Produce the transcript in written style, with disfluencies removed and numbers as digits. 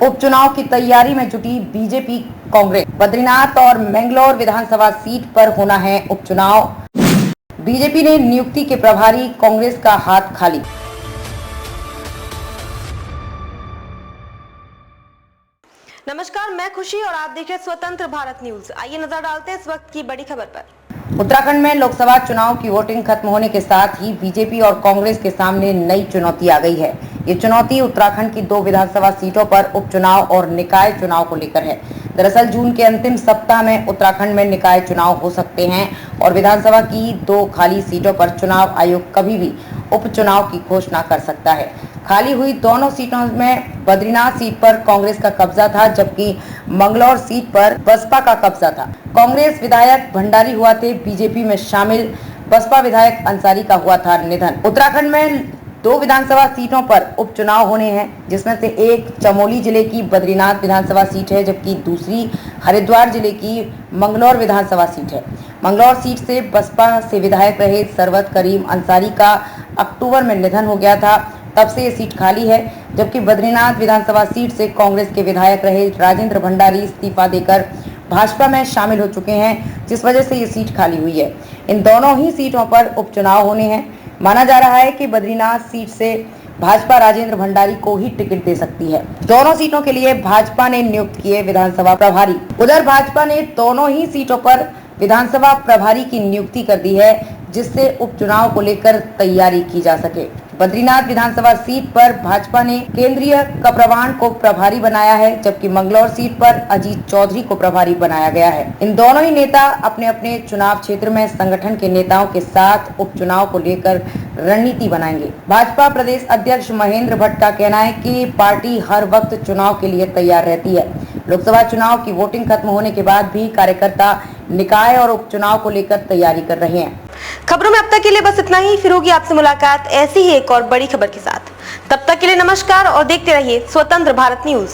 उपचुनाव की तैयारी में जुटी बीजेपी कांग्रेस। बद्रीनाथ और मैंगलोर विधानसभा सीट पर होना है उपचुनाव। बीजेपी ने नियुक्ति के प्रभारी, कांग्रेस का हाथ खाली। नमस्कार, मैं खुशी और आप देख रहे हैं स्वतंत्र भारत न्यूज। आइए नजर डालते हैं इस वक्त की बड़ी खबर पर। उत्तराखंड में लोकसभा चुनाव की वोटिंग खत्म होने के साथ ही बीजेपी और कांग्रेस के सामने नई चुनौती आ गई है। ये चुनौती उत्तराखंड की 2 विधानसभा सीटों पर उपचुनाव और निकाय चुनाव को लेकर है। दरअसल जून के अंतिम सप्ताह में उत्तराखंड में निकाय चुनाव हो सकते हैं और विधानसभा की 2 खाली सीटों पर चुनाव आयोग कभी भी उपचुनाव की घोषणा कर सकता है। खाली हुई दोनों सीटों में बद्रीनाथ सीट पर कांग्रेस का कब्जा था, जबकि मंगलौर सीट पर बसपा का कब्जा था। कांग्रेस विधायक भंडारी हुआ थे बीजेपी में शामिल, बसपा विधायक अंसारी का हुआ था निधन। उत्तराखंड में 2 विधानसभा सीटों पर उपचुनाव होने हैं, जिसमें से एक चमोली जिले की बद्रीनाथ विधानसभा सीट है, जबकि दूसरी हरिद्वार जिले की मंगलौर विधानसभा सीट है। मंगलौर सीट से बसपा से विधायक रहे सरवत करीम अंसारी का अक्टूबर में निधन हो गया था, तब से ये सीट खाली है। जबकि बद्रीनाथ विधानसभा सीट से कांग्रेस के विधायक रहे राजेंद्र भंडारी इस्तीफा देकर भाजपा में शामिल हो चुके हैं, जिस वजह से ये सीट खाली हुई है। इन दोनों ही सीटों पर उपचुनाव होने हैं। माना जा रहा है कि बद्रीनाथ सीट से भाजपा राजेंद्र भंडारी को ही टिकट दे सकती है। दोनों सीटों के लिए भाजपा ने नियुक्त किए विधानसभा प्रभारी। उधर भाजपा ने दोनों ही सीटों पर विधानसभा प्रभारी की नियुक्ति कर दी है, जिससे उपचुनाव को लेकर तैयारी की जा सके। बद्रीनाथ विधानसभा सीट पर भाजपा ने केंद्रीय कप्रवाण को प्रभारी बनाया है, जबकि मंगलौर सीट पर अजीत चौधरी को प्रभारी बनाया गया है। इन दोनों ही नेता अपने अपने चुनाव क्षेत्र में संगठन के नेताओं के साथ उपचुनाव को लेकर रणनीति बनाएंगे। भाजपा प्रदेश अध्यक्ष महेंद्र भट्ट का कहना है कि पार्टी हर वक्त चुनाव के लिए तैयार रहती है। लोकसभा चुनाव की वोटिंग खत्म होने के बाद भी कार्यकर्ता निकाय और उपचुनाव को लेकर तैयारी कर रहे हैं। खबरों में अब तक के लिए बस इतना ही। फिर होगी आपसे मुलाकात ऐसी ही एक और बड़ी खबर के साथ। तब तक के लिए नमस्कार और देखते रहिए स्वतंत्र भारत न्यूज।